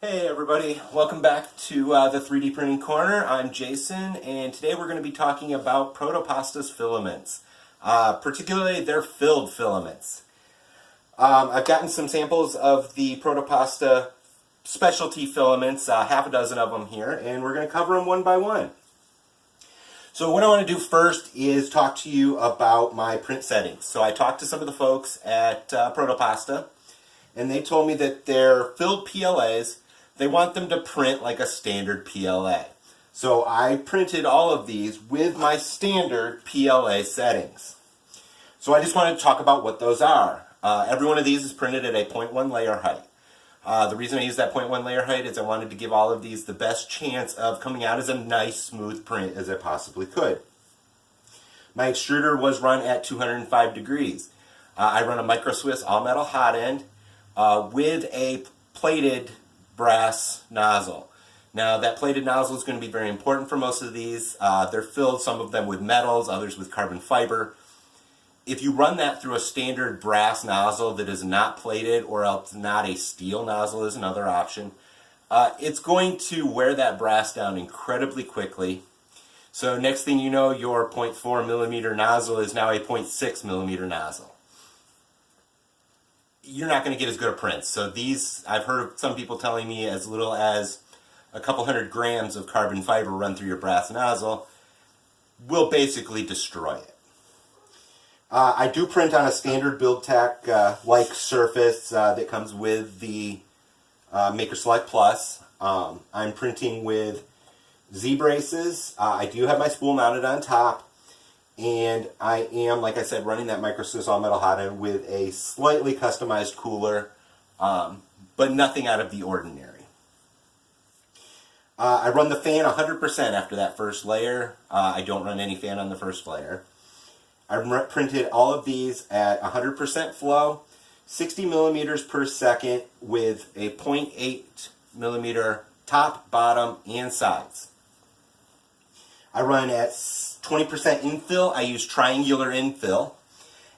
Hey everybody, welcome back to the 3D Printing Corner. I'm Jason, and today we're going to be talking about Proto Pasta's filaments, particularly their filled filaments. I've gotten some samples of the Proto Pasta specialty filaments, half a dozen of them here, and we're going to cover them one by one. So what I want to do first is talk to you about my print settings. So I talked to some of the folks at Proto Pasta, and they told me that their filled PLAs, they want them to print like a standard PLA. So I printed all of these with my standard PLA settings. So I just wanted to talk about what those are. Every one of these is printed at a 0.1 layer height. The reason I use that 0.1 layer height is I wanted to give all of these the best chance of coming out as a nice smooth print as I possibly could. My extruder was run at 205 degrees. I run a Micro Swiss all metal hot end with a plated brass nozzle. Now that plated nozzle is going to be very important for most of these. They're filled, some of them with metals, others with carbon fiber. If you run that through a standard brass nozzle that is not plated, or else not a steel nozzle is another option, it's going to wear that brass down incredibly quickly. So next thing you know, your 0.4 millimeter nozzle is now a 0.6 millimeter nozzle. You're not going to get as good a print. So these, I've heard some people telling me as little as a couple hundred grams of carbon fiber run through your brass nozzle will basically destroy it. I do print on a standard BuildTak like surface that comes with the Maker Select Plus. I'm printing with Z-braces. I do have my spool mounted on top. And I am, like I said, running that Micro Swiss all metal hot end with a slightly customized cooler, but nothing out of the ordinary. I run the fan 100% after that first layer. I don't run any fan on the first layer. I printed all of these at 100% flow, 60 millimeters per second with a 0.8 millimeter top, bottom, and sides. I run at 20% infill. I use triangular infill.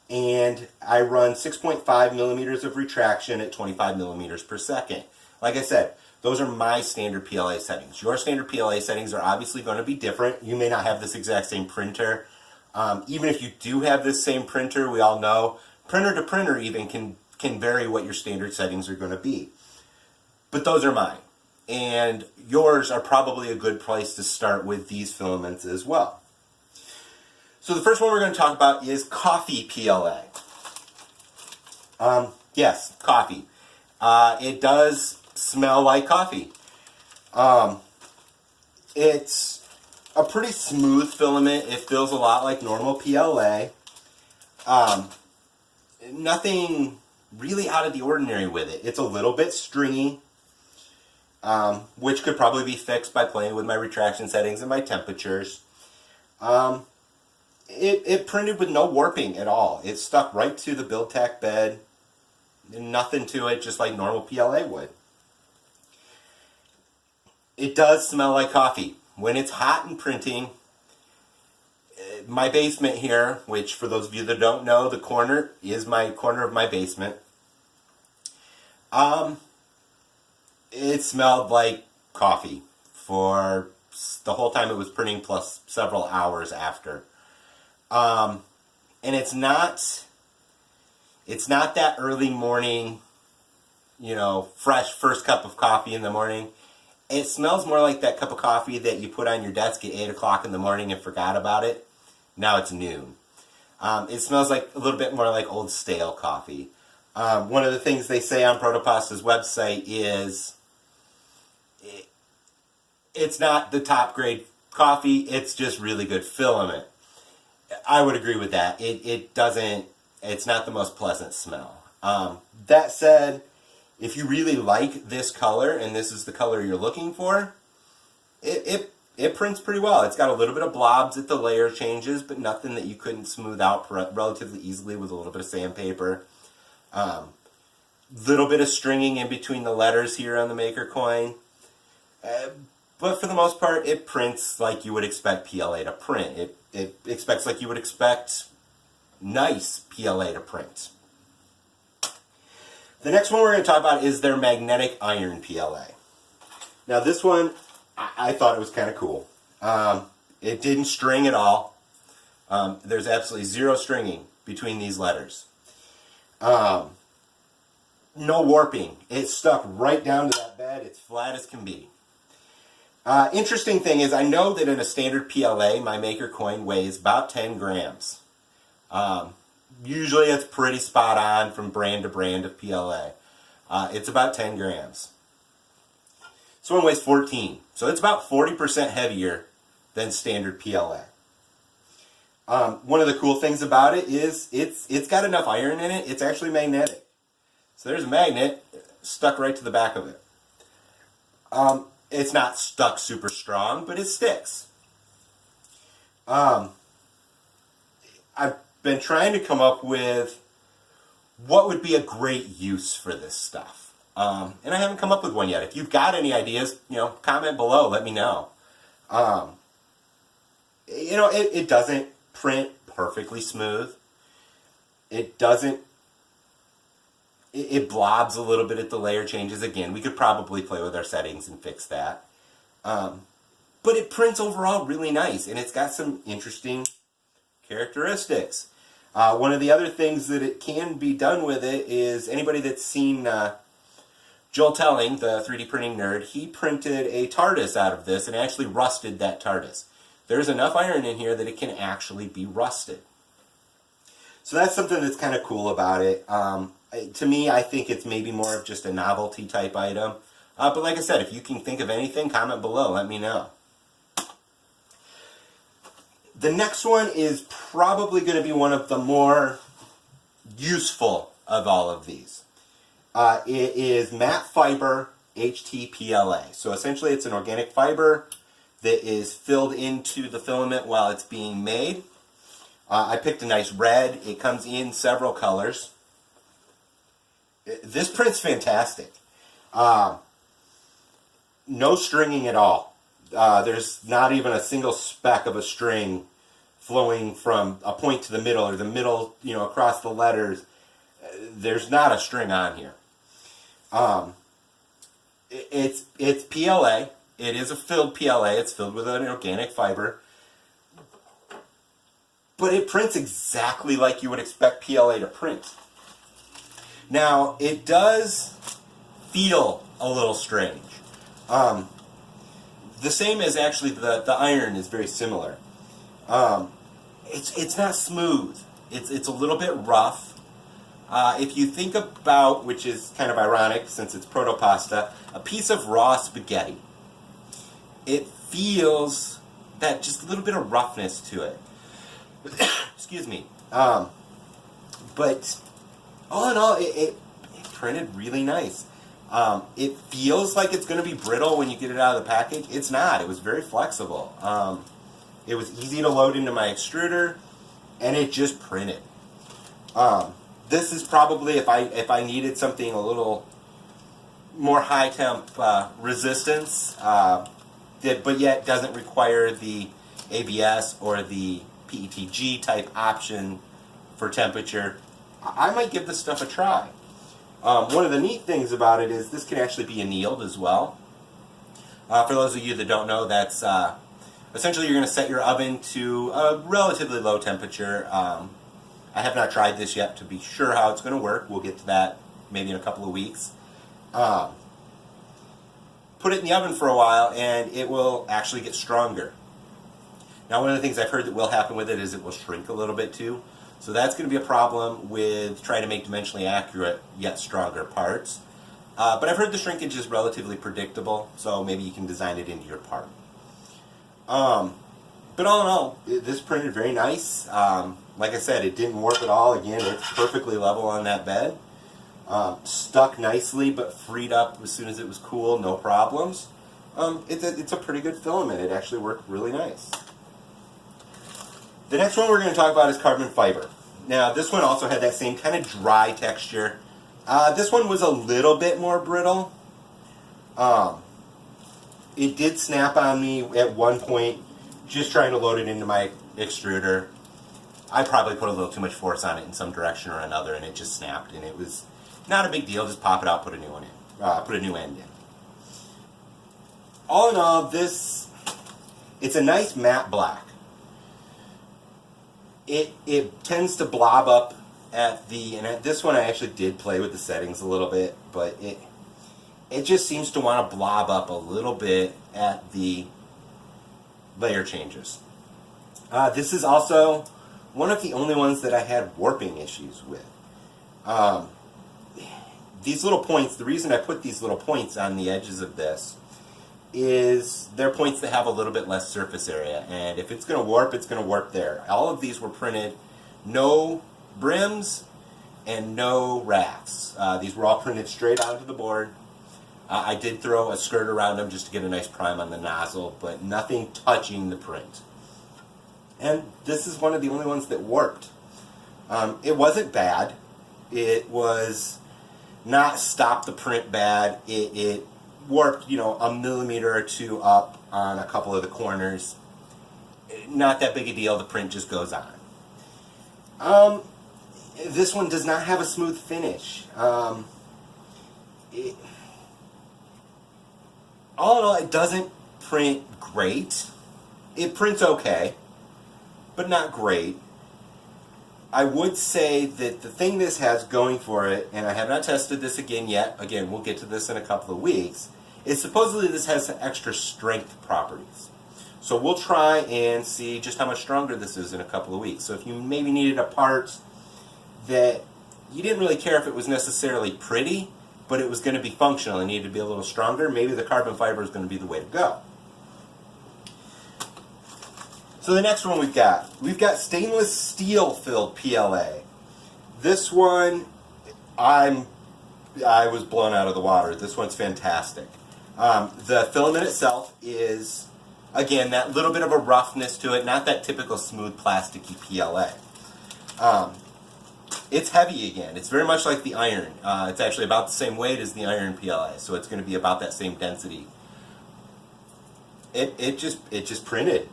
And I run 6.5 millimeters of retraction at 25 millimeters per second. Like I said, those are my standard PLA settings. Your standard PLA settings are obviously going to be different. You may not have this exact same printer. Even if you do have this same printer, we all know, printer to printer even can vary what your standard settings are going to be. But those are mine. And yours are probably a good place to start with these filaments as well. So the first one we're going to talk about is coffee PLA. Yes, coffee. It does smell like coffee. It's a pretty smooth filament. It feels a lot like normal PLA. Nothing really out of the ordinary with it. It's a little bit stringy. Which could probably be fixed by playing with my retraction settings and my temperatures. It printed with no warping at all. It stuck right to the BuildTak bed. Nothing to it, just like normal PLA would. It does smell like coffee. When it's hot and printing, my basement here, which for those of you that don't know, the corner is my corner of my basement. It smelled like coffee for the whole time it was printing, plus several hours after. And it's not that early morning, fresh first cup of coffee in the morning. It smells more like that cup of coffee that you put on your desk at 8 o'clock in the morning and forgot about it. Now it's noon. It smells like a little bit more like old stale coffee. One of the things they say on Proto Pasta's website is it's not the top grade coffee, it's just really good filament. I would agree with that. It's not the most pleasant smell. That said, if you really like this color and this is the color you're looking for, it prints pretty well. It's got a little bit of blobs at the layer changes, but nothing that you couldn't smooth out relatively easily with a little bit of sandpaper. Little bit of stringing in between the letters here on the Maker coin. But for the most part, it prints like you would expect PLA to print. It expects like you would expect nice PLA to print. The next one we're going to talk about is their magnetic iron PLA. Now this one, I thought it was kind of cool. It didn't string at all. There's absolutely zero stringing between these letters. No warping. It's stuck right down to that bed. It's flat as can be. Interesting thing is, I know that in a standard PLA, my maker coin weighs about 10 grams. Usually it's pretty spot on from brand to brand of PLA. It's about 10 grams. This one weighs 14, so it's about 40% heavier than standard PLA. One of the cool things about it is it's got enough iron in it, it's actually magnetic. So there's a magnet stuck right to the back of it. It's not stuck super strong, but it sticks. I've been trying to come up with what would be a great use for this stuff. And I haven't come up with one yet. If you've got any ideas, comment below, let me know. It doesn't print perfectly smooth. It doesn't, it blobs a little bit at the layer changes. Again, we could probably play with our settings and fix that. But it prints overall really nice, and it's got some interesting characteristics. One of the other things that it can be done with it is, anybody that's seen Joel Telling, the 3D printing nerd, he printed a TARDIS out of this and actually rusted that TARDIS. There's enough iron in here that it can actually be rusted. So that's something that's kind of cool about it. To me, I think it's maybe more of just a novelty type item. But like I said, if you can think of anything, comment below, let me know. The next one is probably going to be one of the more useful of all of these. It is matte fiber HTPLA. So essentially it's an organic fiber that is filled into the filament while it's being made. I picked a nice red. It comes in several colors. This print's fantastic. No stringing at all. There's not even a single speck of a string flowing from a point to the middle, or the middle, across the letters. There's not a string on here. It's PLA. It is a filled PLA. It's filled with an organic fiber. But it prints exactly like you would expect PLA to print. Now, it does feel a little strange. The same as actually the iron is very similar. It's not smooth. It's a little bit rough. If you think about, which is kind of ironic since it's Proto Pasta, a piece of raw spaghetti. It feels that just a little bit of roughness to it. Excuse me. But all in all, it printed really nice. It feels like it's going to be brittle when you get it out of the package. It's not. It was very flexible. It was easy to load into my extruder, and it just printed. This is probably, if I needed something a little more high temp resistance, but yet doesn't require the ABS or the PETG type option for temperature, I might give this stuff a try. One of the neat things about it is this can actually be annealed as well. For those of you that don't know, that's essentially you're going to set your oven to a relatively low temperature. I have not tried this yet to be sure how it's going to work. We'll get to that maybe in a couple of weeks. Put it in the oven for a while and it will actually get stronger. Now, one of the things I've heard that will happen with it is it will shrink a little bit too. So that's going to be a problem with trying to make dimensionally accurate yet stronger parts. But I've heard the shrinkage is relatively predictable, so maybe you can design it into your part. But all in all, this printed very nice. Like I said, it didn't warp at all. Again, it's perfectly level on that bed. Stuck nicely, but freed up as soon as it was cool, no problems. It's a pretty good filament. It actually worked really nice. The next one we're going to talk about is carbon fiber. Now, this one also had that same kind of dry texture. This one was a little bit more brittle. It did snap on me at one point, just trying to load it into my extruder. I probably put a little too much force on it in some direction or another, and it just snapped. And it was not a big deal. Just pop it out, put a new one in, put a new end in. all in all, it's a nice matte black. It tends to blob up and at this one I actually did play with the settings a little bit, but it just seems to want to blob up a little bit at the layer changes. This is also one of the only ones that I had warping issues with. These little points, the reason I put these little points on the edges of this is they're points that have a little bit less surface area, and if it's going to warp, it's going to warp there. All of these were printed no brims and no rafts. These were all printed straight onto the board. I did throw a skirt around them just to get a nice prime on the nozzle, but nothing touching the print. And this is one of the only ones that warped. It wasn't bad. It was not stop the print bad. It warped, a millimeter or two up on a couple of the corners. Not that big a deal. The print just goes on. This one does not have a smooth finish. All in all, it doesn't print great. It prints okay, but not great. I would say that the thing this has going for it, and I have not tested this again yet, again, we'll get to this in a couple of weeks, is supposedly this has some extra strength properties. So we'll try and see just how much stronger this is in a couple of weeks. So if you maybe needed a part that you didn't really care if it was necessarily pretty, but it was going to be functional and needed to be a little stronger, maybe the carbon fiber is going to be the way to go. So the next one we've got stainless steel filled PLA. This one, I was blown out of the water. This one's fantastic. The filament itself is, again, that little bit of a roughness to it, not that typical smooth plasticky PLA. It's heavy again. It's very much like the iron. It's actually about the same weight as the iron PLA, so it's going to be about that same density. It just printed.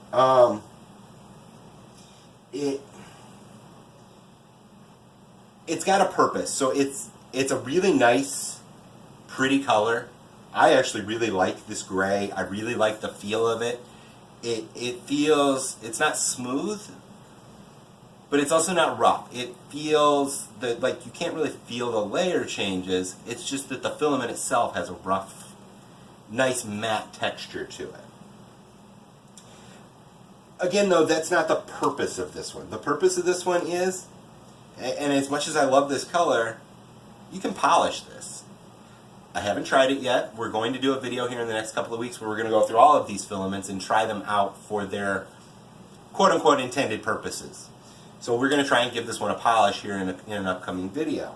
It's got a purpose. So it's a really nice, pretty color. I actually really like this gray. I really like the feel of it. It feels, it's not smooth, but it's also not rough. It feels that like you can't really feel the layer changes. It's just that the filament itself has a rough, nice matte texture to it. Again, though, that's not the purpose of this one. The purpose of this one is, and as much as I love this color, you can polish this. I haven't tried it yet. We're going to do a video here in the next couple of weeks where we're going to go through all of these filaments and try them out for their quote-unquote intended purposes. So we're going to try and give this one a polish here in an upcoming video.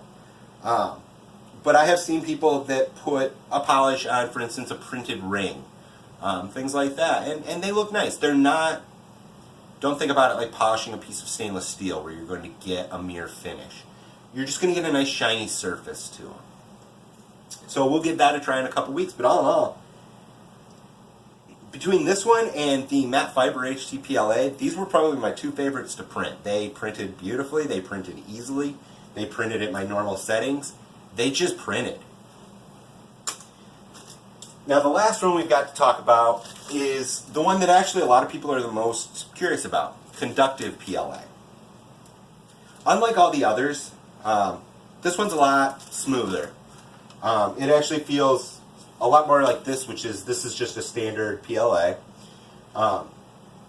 But I have seen people that put a polish on, for instance, a printed ring. Things like that. And they look nice. They're not... Don't think about it like polishing a piece of stainless steel where you're going to get a mere finish. You're just going to get a nice shiny surface to them. So we'll give that a try in a couple weeks, but all in all, between this one and the matte fiber HT PLA, these were probably my two favorites to print. They printed beautifully, they printed easily, they printed at my normal settings, they just printed. Now the last one we've got to talk about is the one that actually a lot of people are the most curious about, conductive PLA. Unlike all the others, this one's a lot smoother. It actually feels a lot more like this is just a standard PLA.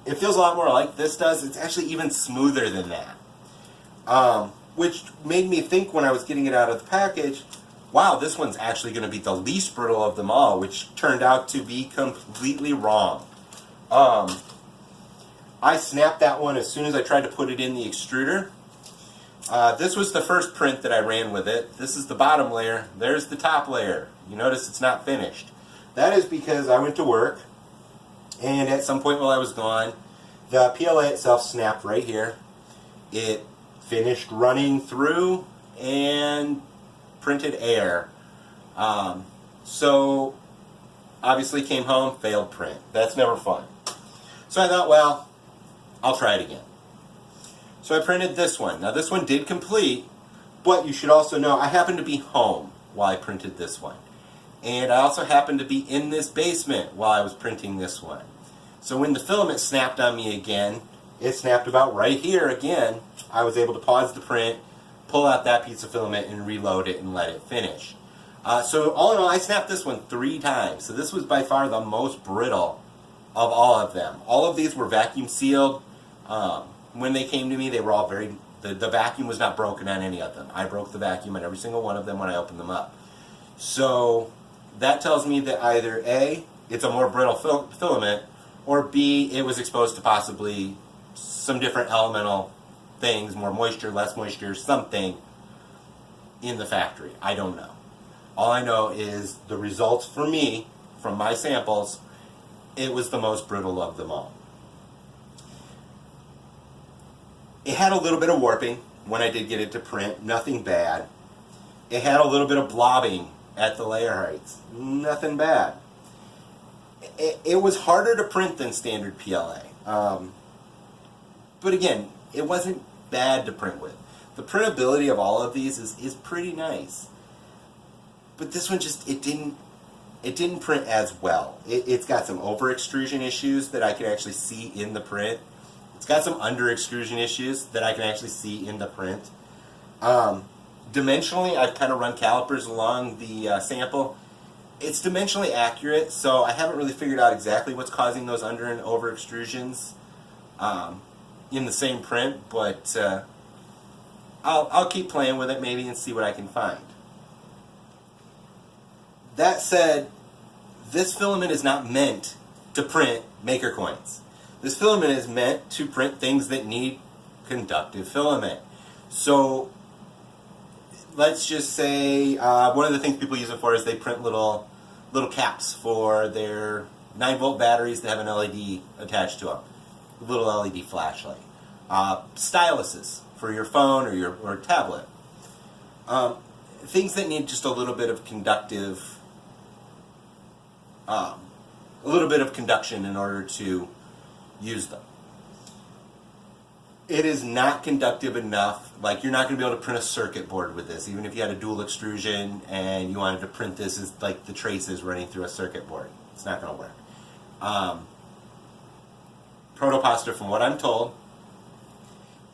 It feels a lot more like this does. It's actually even smoother than that. Which made me think when I was getting it out of the package, wow, this one's actually going to be the least brittle of them all, which turned out to be completely wrong. I snapped that one as soon as I tried to put it in the extruder. This was the first print that I ran with it. This is the bottom layer. There's the top layer. You notice it's not finished. That is because I went to work, and at some point while I was gone, the PLA itself snapped right here. It finished running through and printed air. So obviously came home, failed print. That's never fun. So I thought, well, I'll try it again. So I printed this one. Now this one did complete, but you should also know I happened to be home while I printed this one. And I also happened to be in this basement while I was printing this one. So when the filament snapped on me again, it snapped about right here again, I was able to pause the print, pull out that piece of filament, and reload it and let it finish. So all in all, I snapped this one 3 times. So this was by far the most brittle of all of them. All of these were vacuum sealed. When they came to me, they were all the vacuum was not broken on any of them. I broke the vacuum on every single one of them when I opened them up. So that tells me that either A, it's a more brittle filament, or B, it was exposed to possibly some different elemental things, more moisture, less moisture, something in the factory. I don't know. All I know is the results for me, from my samples, it was the most brittle of them all. It had a little bit of warping when I did get it to print, nothing bad. It had a little bit of blobbing at the layer heights, nothing bad. It was harder to print than standard PLA. But again, it wasn't bad to print with. The printability of all of these is pretty nice. But this one just, it didn't print as well. It's got some over extrusion issues that I can actually see in the print. It's got some under extrusion issues that I can actually see in the print. Dimensionally, I've kind of run calipers along the sample. It's dimensionally accurate, so I haven't really figured out exactly what's causing those under and over extrusions in the same print, but I'll keep playing with it maybe and see what I can find. That said, this filament is not meant to print maker coins. This filament is meant to print things that need conductive filament. So let's just say one of the things people use it for is they print little caps for their 9-volt batteries that have an LED attached to them, a little LED flashlight. Styluses for your phone or tablet. Things that need just a little bit of conductive, a little bit of conduction in order to use them. It is not conductive enough. Like, you're not going to be able to print a circuit board with this, even if you had a dual extrusion and you wanted to print this as like the traces running through a circuit board. It's not going to work. Proto Pasta, from what I'm told,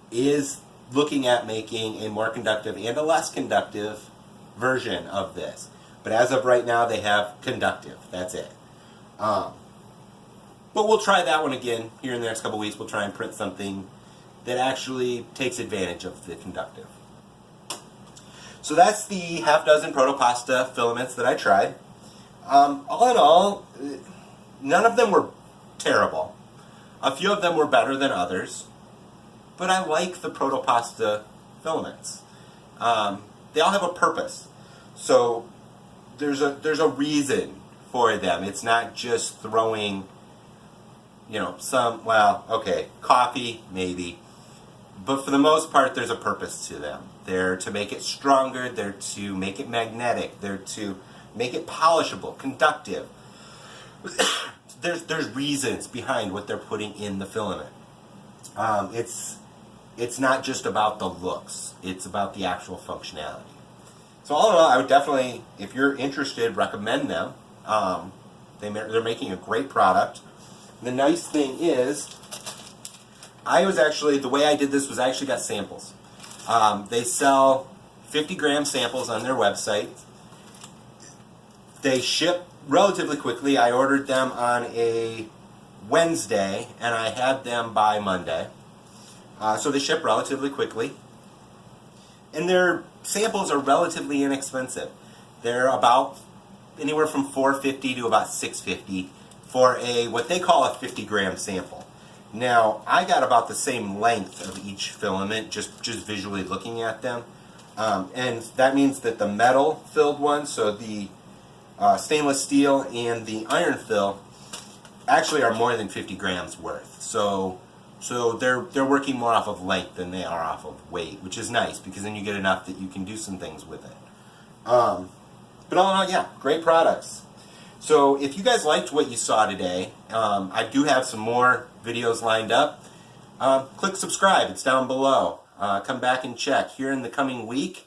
is looking at making a more conductive and a less conductive version of this. But as of right now, they have conductive. That's it. But we'll try that one again here in the next couple weeks. We'll try and print something that actually takes advantage of the conductive. So that's the half dozen Proto Pasta filaments that I tried. All in all, none of them were terrible. A few of them were better than others, but I like the Proto Pasta filaments. They all have a purpose. So there's a reason for them. It's not just throwing, coffee, maybe. But for the most part, there's a purpose to them. They're to make it stronger, they're to make it magnetic, they're to make it polishable, conductive. There's reasons behind what they're putting in the filament. It's not just about the looks, it's about the actual functionality. So all in all, I would definitely, if you're interested, recommend them. They're making a great product. The nice thing is, the way I did this was I actually got samples. They sell 50-gram samples on their website. They ship relatively quickly. I ordered them on a Wednesday, and I had them by Monday. So they ship relatively quickly. And their samples are relatively inexpensive. They're about anywhere from $4.50 to about $6.50 for what they call a 50-gram sample. Now, I got about the same length of each filament, just visually looking at them. And that means that the metal-filled ones, so the stainless steel and the iron fill, actually are more than 50 grams worth. So they're working more off of length than they are off of weight, which is nice, because then you get enough that you can do some things with it. But all in all, yeah, great products. So if you guys liked what you saw today, I do have some more videos lined up. Click subscribe, it's down below. Come back and check. Here in the coming week,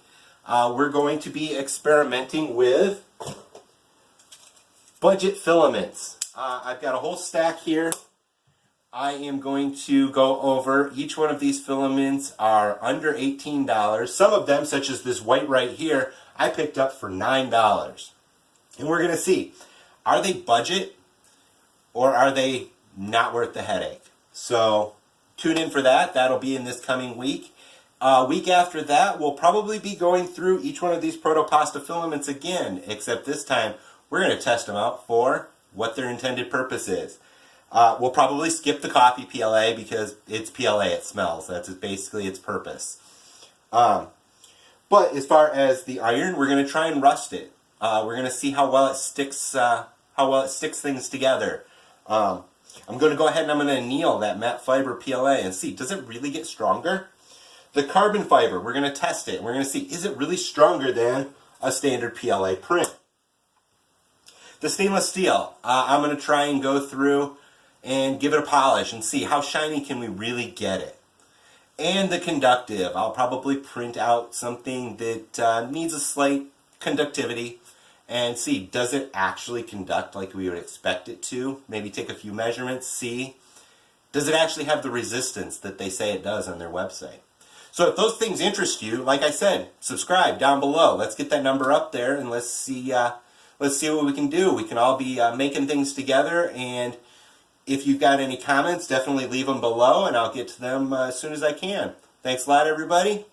we're going to be experimenting with budget filaments. I've got a whole stack here. I am going to go over each one of these filaments are under $18. Some of them, such as this white right here, I picked up for $9. And we're going to see, are they budget or are they not worth the headache? So tune in for that. That'll be in this coming week. Week after that, we'll probably be going through each one of these Proto Pasta filaments again, except this time we're going to test them out for what their intended purpose is. We'll probably skip the coffee PLA because it's PLA, it smells. That's basically its purpose. But as far as the iron, we're going to try and rust it. We're going to see how well it sticks things together. I'm going to go ahead and I'm going to anneal that matte fiber PLA and see, does it really get stronger? The carbon fiber, we're going to test it. We're going to see, is it really stronger than a standard PLA print? The stainless steel, I'm going to try and go through and give it a polish and see how shiny can we really get it. And the conductive, I'll probably print out something that needs a slight conductivity and see, does it actually conduct like we would expect it to? Maybe take a few measurements, see, does it actually have the resistance that they say it does on their website? So if those things interest you, like I said, subscribe down below. Let's get that number up there and let's see what we can do. We can all be making things together, and if you've got any comments, definitely leave them below and I'll get to them as soon as I can. Thanks a lot, everybody.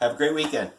Have a great weekend.